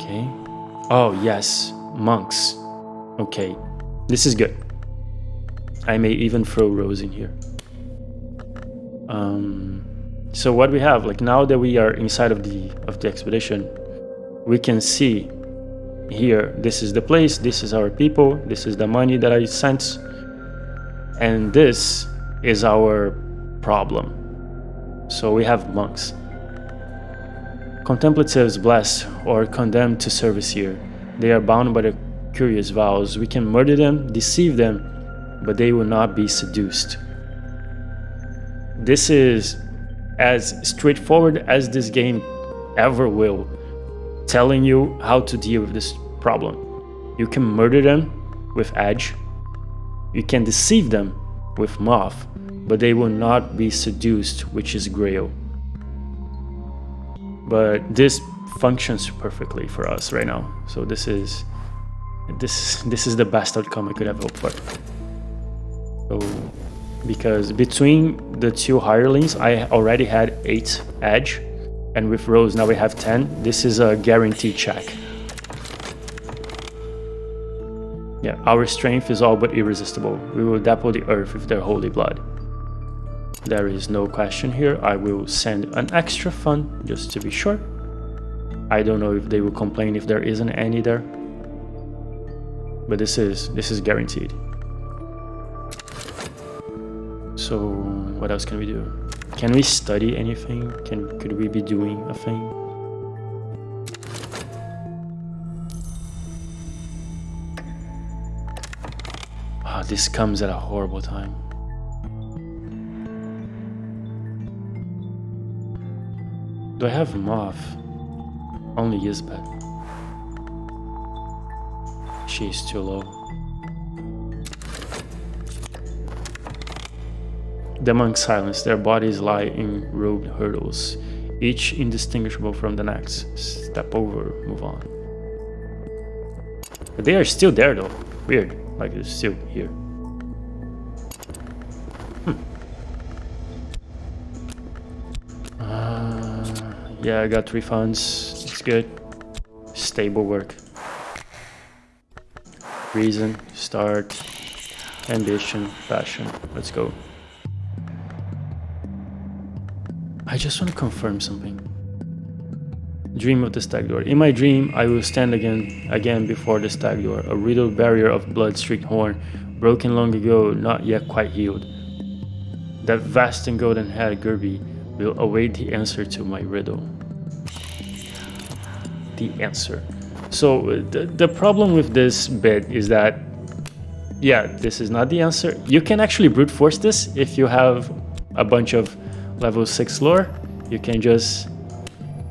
Okay. Oh, yes. Monks. Okay. This is good. I may even throw Rose in here. So what we have, like now that we are inside of the expedition, we can see here, this is the place, this is our people, this is the money that I sent, and this is our problem. So we have monks. Contemplatives blessed or condemned to service here. They are bound by the curious vows. We can murder them, deceive them, but they will not be seduced. This is as straightforward as this game ever will, telling you how to deal with this problem. You can murder them with edge, you can deceive them with moth, but they will not be seduced, which is grail. But this functions perfectly for us right now. So this is the best outcome I could have hoped for. So, because between the two hirelings, I already had 8 edge, and with Rose now we have 10. This is a guaranteed check. Yeah, our strength is all but irresistible. We will dapple the earth with their holy blood. There is no question here. I will send an extra fund just to be sure. I don't know if they will complain if there isn't any there, but this is guaranteed. So what else can we do? Can we study anything? Could we be doing a thing? Ah, this comes at a horrible time. Do I have moth? Only Yisbet. She's too low. The monks silence. Their bodies lie in robed hurdles, each indistinguishable from the next. Step over, move on. But they are still there though. Weird. Like they're still here. Yeah, I got 3 funds. It's good. Stable work. Reason, start, ambition, passion. Let's go. I just want to confirm something. Dream of the stag door. In my dream, I will stand again before the stag door, a riddled barrier of blood-streaked horn, broken long ago, not yet quite healed. That vast and golden head, Gerby, will await the answer to my riddle. The answer. So the problem with this bit is that, yeah, this is not the answer. You can actually brute force this if you have a bunch of level 6 lore. You can just,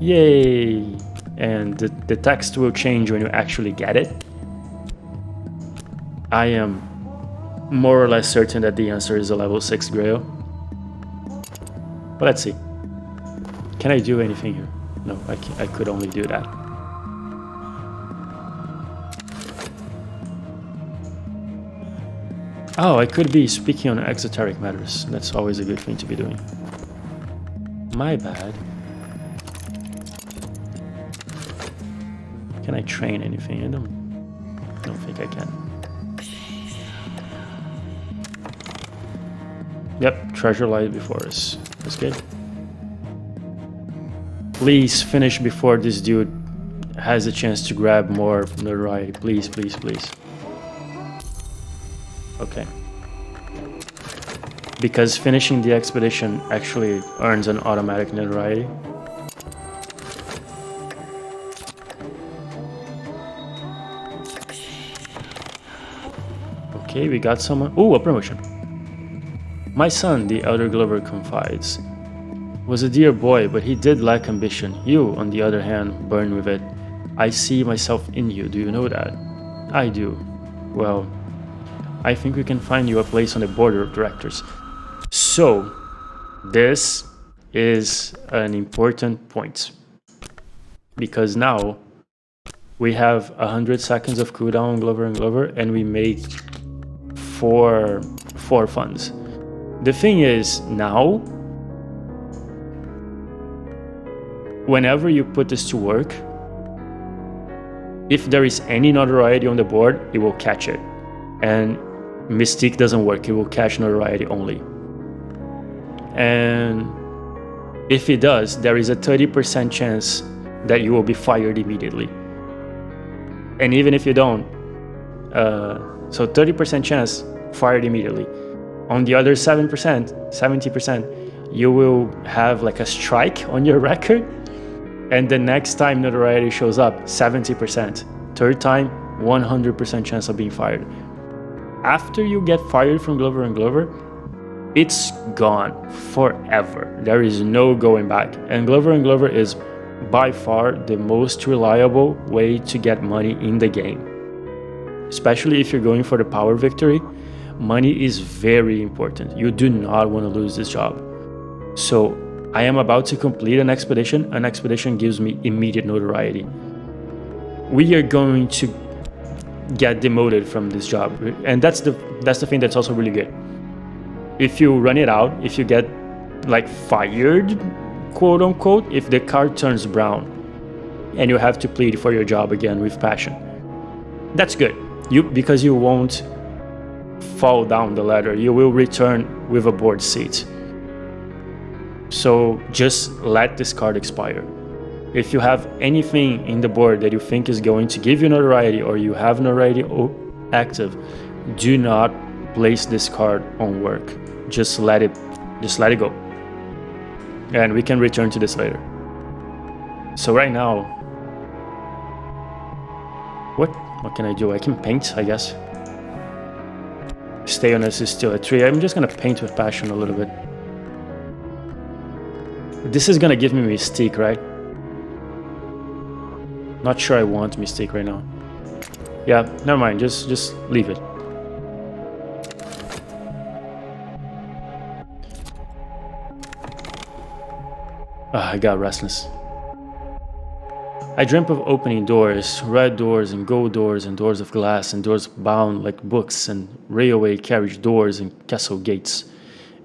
yay, and the text will change when you actually get it. I am more or less certain that the answer is a level 6 grail. But let's see. Can I do anything here? No, I could only do that. Oh, I could be speaking on exoteric matters. That's always a good thing to be doing. My bad. Can I train anything? I don't think I can. Yep, treasure lies before us. That's good. Please finish before this dude has a chance to grab more notoriety. Please, please, please. Okay. Because finishing the expedition actually earns an automatic notoriety. Okay, we got someone. Ooh, a promotion. My son, the elder Glover confides, was a dear boy, but he did lack ambition. You, on the other hand, burn with it. I see myself in you, do you know that? I do. Well, I think we can find you a place on the board of directors. So, this is an important point. Because now, we have 100 seconds of cooldown on Glover and Glover, and we make four funds. The thing is, now, whenever you put this to work, If there is any notoriety on the board, it will catch it. And Mystique doesn't work, it will catch notoriety only. And if it does, there is a 30% chance that you will be fired immediately. And even if you don't, so 30% chance, fired immediately. On the other 70%, you will have like a strike on your record. And the next time notoriety shows up, 70%. Third time, 100% chance of being fired. After you get fired from Glover & Glover, it's gone forever. There is no going back. And Glover & Glover is by far the most reliable way to get money in the game. Especially if you're going for the power victory, money is very important. You do not want to lose this job. So I am about to complete an expedition. An expedition gives me immediate notoriety. We are going to get demoted from this job. And that's the thing that's also really good. If you run it out, if you get like fired, quote unquote, if the card turns brown and you have to plead for your job again with passion, that's good. Because you won't fall down the ladder, you will return with a board seat. So just let this card expire. If you have anything in the board that you think is going to give you notoriety, or you have notoriety active, do not place this card on work. Just let it go. And we can return to this later. So right now, what can I do? I can paint, I guess. Staleness is still a 3. I'm just gonna paint with passion a little bit. This is gonna give me Mystique, right? Not sure I want Mystique right now. Yeah, never mind, just leave it. I got restless. I dreamt of opening doors, red doors and gold doors and doors of glass and doors bound like books and railway carriage doors and castle gates.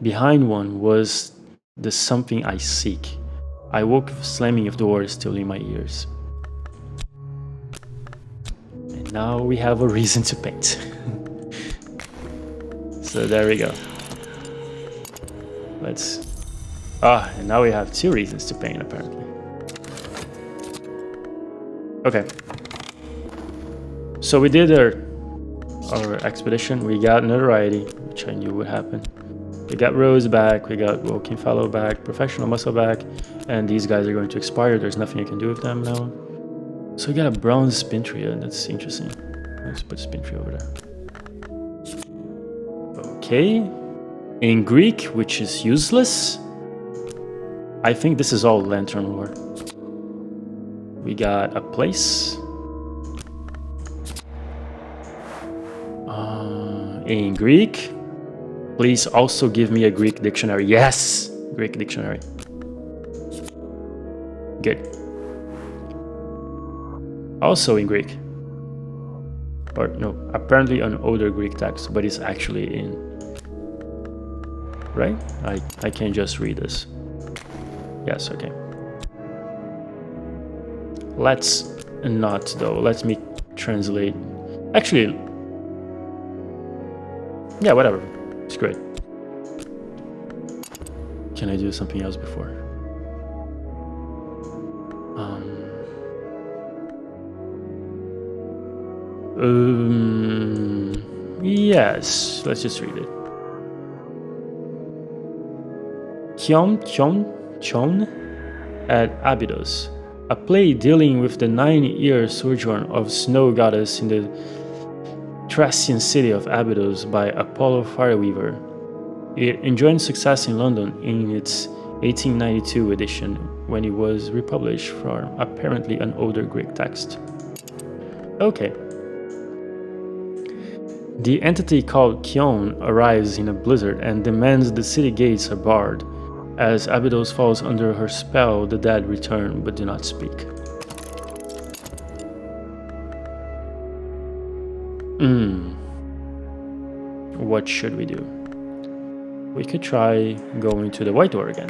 Behind one was the something I seek. I woke with slamming of doors still in my ears. And now we have a reason to paint. So there we go. And now we have 2 reasons to paint apparently. Okay. So we did our expedition. We got notoriety, which I knew would happen. We got Rose back, we got Woking Fellow back, Professional Muscle back, and these guys are going to expire. There's nothing I can do with them now. So we got a bronze spin tree, and that's interesting. Let's put spin tree over there. Okay. In Greek, which is useless. I think this is all Lantern lore. We got a place. In Greek. Please also give me a Greek dictionary. Yes! Greek dictionary. Good. Also in Greek. Or no, apparently an older Greek text, but it's actually in... Right? I can't just read this. Yes, okay. Let's not though. Let me translate. Actually, yeah, whatever. It's great. Can I do something else before? Yes, let's just read it. Chon at Abydos, a play dealing with the 9-year sojourn of Snow Goddess in the Thracian city of Abydos by Apollo Fireweaver. It enjoyed success in London in its 1892 edition, when it was republished from apparently an older Greek text. Okay. The entity called Kion arrives in a blizzard and demands the city gates are barred. As Abydos falls under her spell, the dead return but do not speak. What should we do? We could try going to the white door again.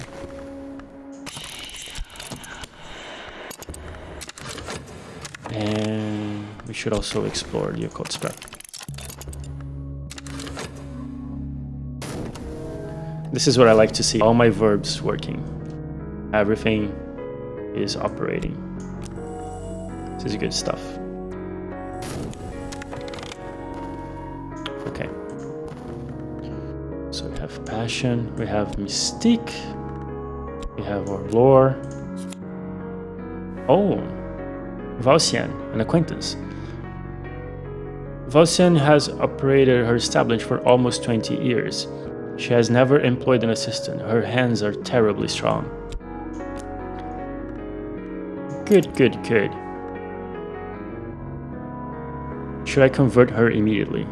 And we should also explore the occult scrap. This is what I like to see, all my verbs working. Everything is operating. This is good stuff. Okay. So we have passion, we have mystique, we have our lore. Oh, Valcian, an acquaintance. Valcian has operated her establishment for almost 20 years. She has never employed an assistant. Her hands are terribly strong. Good, good, good. Should I convert her immediately?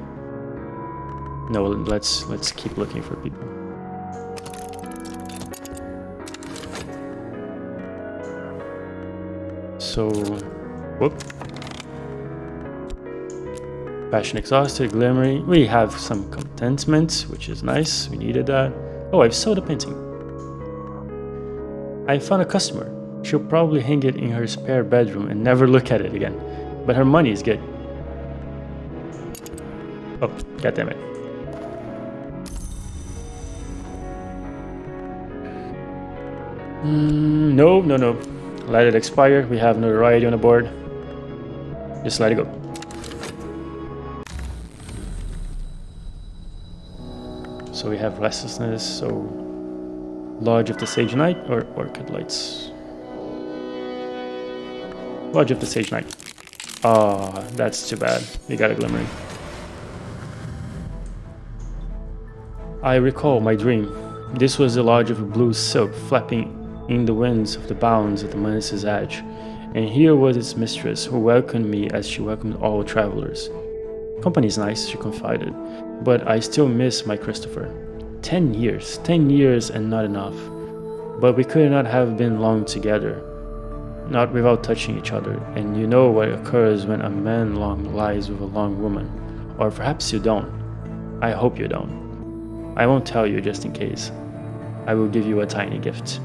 No, let's keep looking for people. So, whoop. Passion exhausted, glimmering. We have some contentment, which is nice. We needed that. Oh, I've sold a painting. I found a customer. She'll probably hang it in her spare bedroom and never look at it again. But her money is good. Oh, goddammit. No. Let it expire. We have notoriety on the board. Just let it go. So we have restlessness, so Lodge of the Sage Knight or Orchid Lights. Lodge of the Sage Knight. Ah, oh, that's too bad. We got a glimmering. I recall my dream. This was the lodge of blue silk flapping in the winds of the bounds at the Manus' edge, and here was its mistress who welcomed me as she welcomed all travelers. Company's nice, she confided, but I still miss my Christopher. 10 years and not enough. But we could not have been long together, not without touching each other, and you know what occurs when a man long lies with a long woman. Or perhaps you don't. I hope you don't. I won't tell you just in case. I will give you a tiny gift.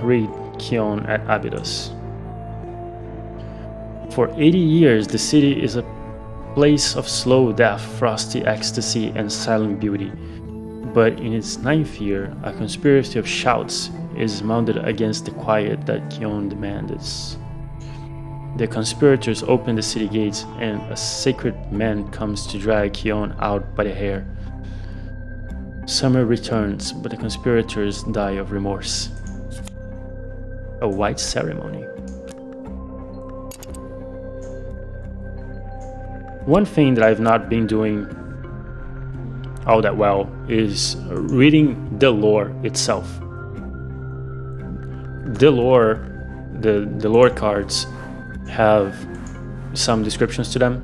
Read Kion at Abydos. For 80 years, the city is a place of slow death, frosty ecstasy, and silent beauty. But in its 9th year, a conspiracy of shouts is mounted against the quiet that Kion demanded. The conspirators open the city gates, and a sacred man comes to drag Kion out by the hair. Summer returns, but the conspirators die of remorse. A white ceremony. One thing that I've not been doing all that well is reading the lore itself. The lore cards have some descriptions to them.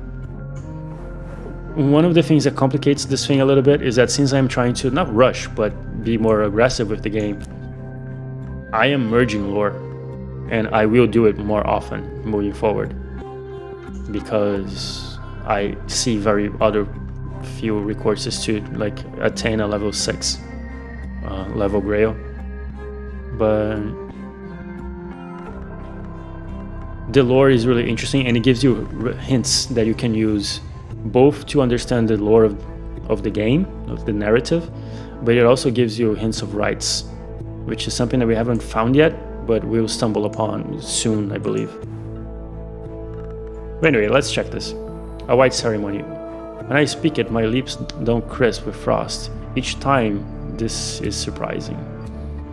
One of the things that complicates this thing a little bit is that since I'm trying to not rush but be more aggressive with the game, I am merging lore, and I will do it more often moving forward because I see very other few recourses to like attain a level 6 level Grail. But the lore is really interesting, and it gives you hints that you can use both to understand the lore of the game, of the narrative, but it also gives you hints of rights, which is something that we haven't found yet, but we'll stumble upon soon, I believe. But anyway, let's check this. A white ceremony. When I speak it, my lips don't crisp with frost. Each time, this is surprising.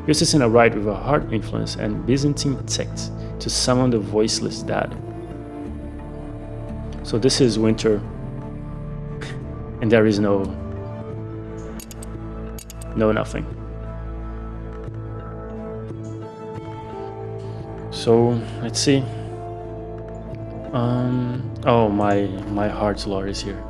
Uses in a rite with a heart influence and Byzantine text to summon the voiceless dead. So this is winter, and there is no nothing. So let's see. Oh, my heart's lore is here.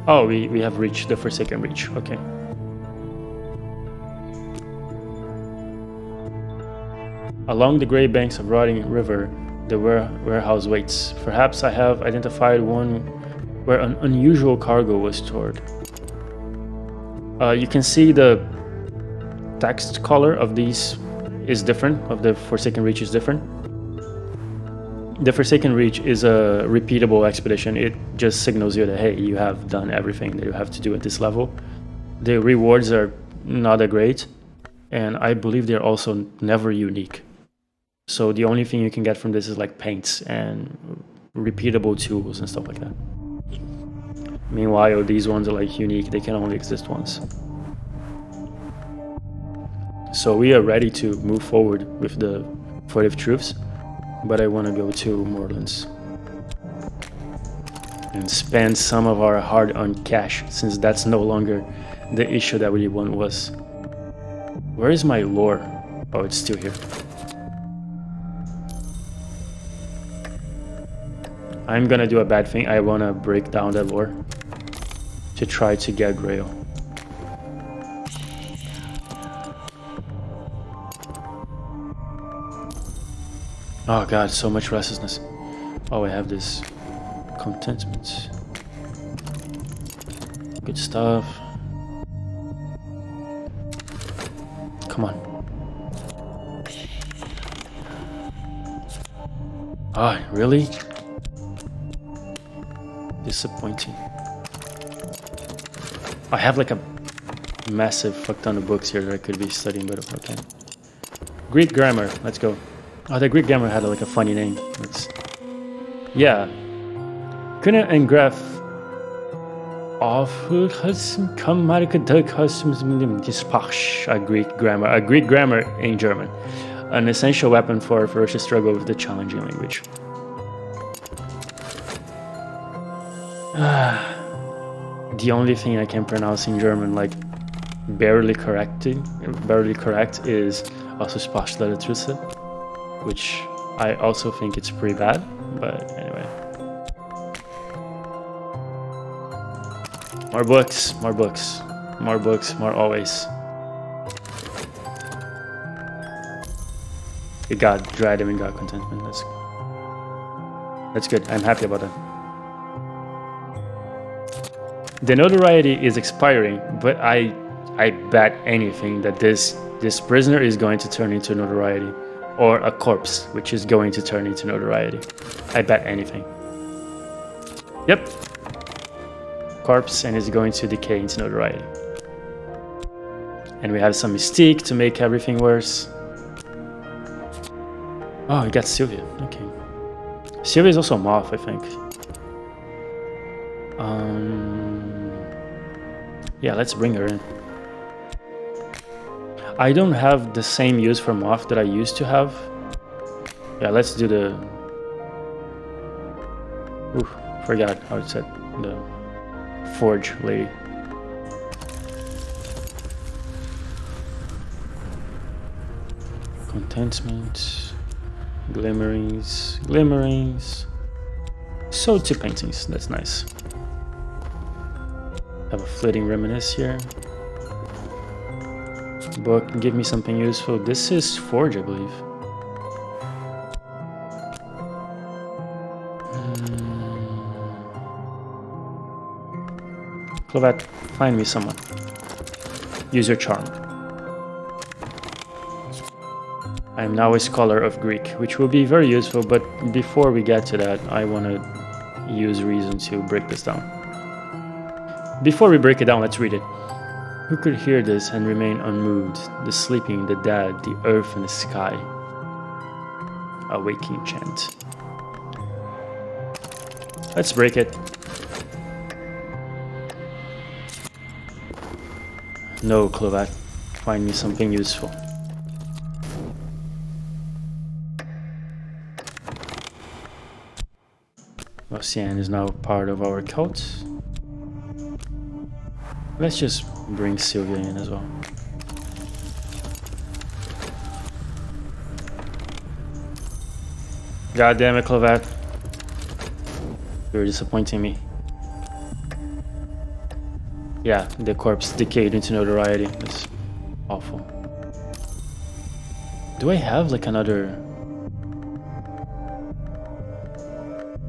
Oh, we have reached the Forsaken Reach. Okay. Along the gray banks of rotting river, the warehouse waits. Perhaps I have identified one where an unusual cargo was stored. You can see the text color of these is different, of the Forsaken Reach is different. The Forsaken Reach is a repeatable expedition. It just signals you that, hey, you have done everything that you have to do at this level. The rewards are not that great, and I believe they're also never unique. So the only thing you can get from this is like paints and repeatable tools and stuff like that. Meanwhile, these ones are like unique, they can only exist once. So we are ready to move forward with the Furtive Truths, but I want to go to Moorlands and spend some of our hard-earned cash, since that's no longer the issue that we want was. Where is my lore? Oh, it's still here. I'm gonna do a bad thing. I wanna break down that lore to try to get Grail. Oh god, so much restlessness. Oh, I have this contentment. Good stuff. Come on. Ah, really? Disappointing. I have like a massive fuck ton of books here that I could be studying, but okay. Greek grammar, let's go. Oh, the Greek grammar had like a funny name. Yeah. Kunnen en graf afhulsum kan marke duk husums dispatch a Greek grammar. A Greek grammar in German. An essential weapon for a ferocious struggle with the challenging language. The only thing I can pronounce in German, like barely correct, is also Sprachlehrertrüsse, which I also think it's pretty bad, but anyway. More books, more books, more books, more always. We got Dread and we got Contentment, that's good, I'm happy about that. The notoriety is expiring, but I bet anything that this prisoner is going to turn into notoriety, or a corpse which is going to turn into notoriety. I bet anything. Yep. Corpse, and is going to decay into notoriety. And we have some mystique to make everything worse. Oh, we got Sylvia. Okay. Sylvia is also a moth, I think. Yeah, let's bring her in. I don't have the same use for moth that I used to have. Yeah, let's do the... Ooh, forgot how it said. The forge lady. Contentment. Glimmerings. Glimmerings. So 2 paintings, that's nice. Have a flitting reminisce here. Book, give me something useful. This is Forge, I believe. Clovette, find me someone. Use your charm. I am now a scholar of Greek, which will be very useful, but before we get to that, I want to use reason to break this down. Before we break it down, let's read it. Who could hear this and remain unmoved? The sleeping, the dead, the earth and the sky. A waking chant. Let's break it. No, Clovette. Find me something useful. Ocean is now part of our cult. Let's just bring Sylvia in as well. God damn it, Clovette. You're disappointing me. Yeah, the corpse decayed into notoriety. That's awful. Do I have like another...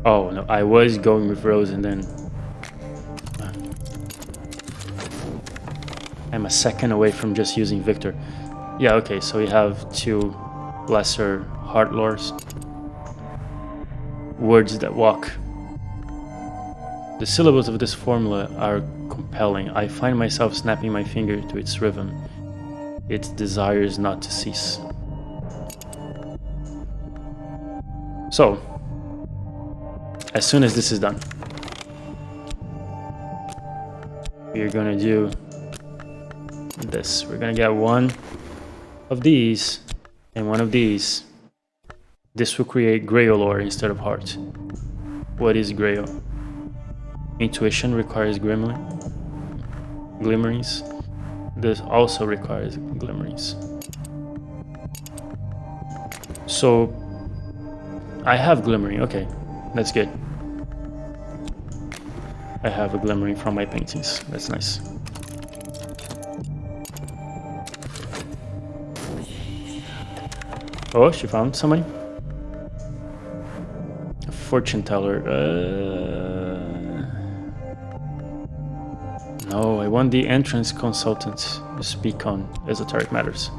Oh no, I was going with Rose and then I'm a second away from just using Victor. Yeah, okay, so we have 2 lesser heart lores. Words that walk. The syllables of this formula are compelling. I find myself snapping my finger to its rhythm. It desires not to cease. So, as soon as this is done, we're gonna do this. We're gonna get 1 of these and 1 of these. This will create Grail lore instead of heart. What is Grail? Intuition requires glimmerings. This also requires glimmerings. So I have glimmering. Okay, that's good. I have a glimmering from my paintings. That's nice. Oh, she found somebody. A fortune teller. No, I want the entrance consultant to speak on esoteric matters.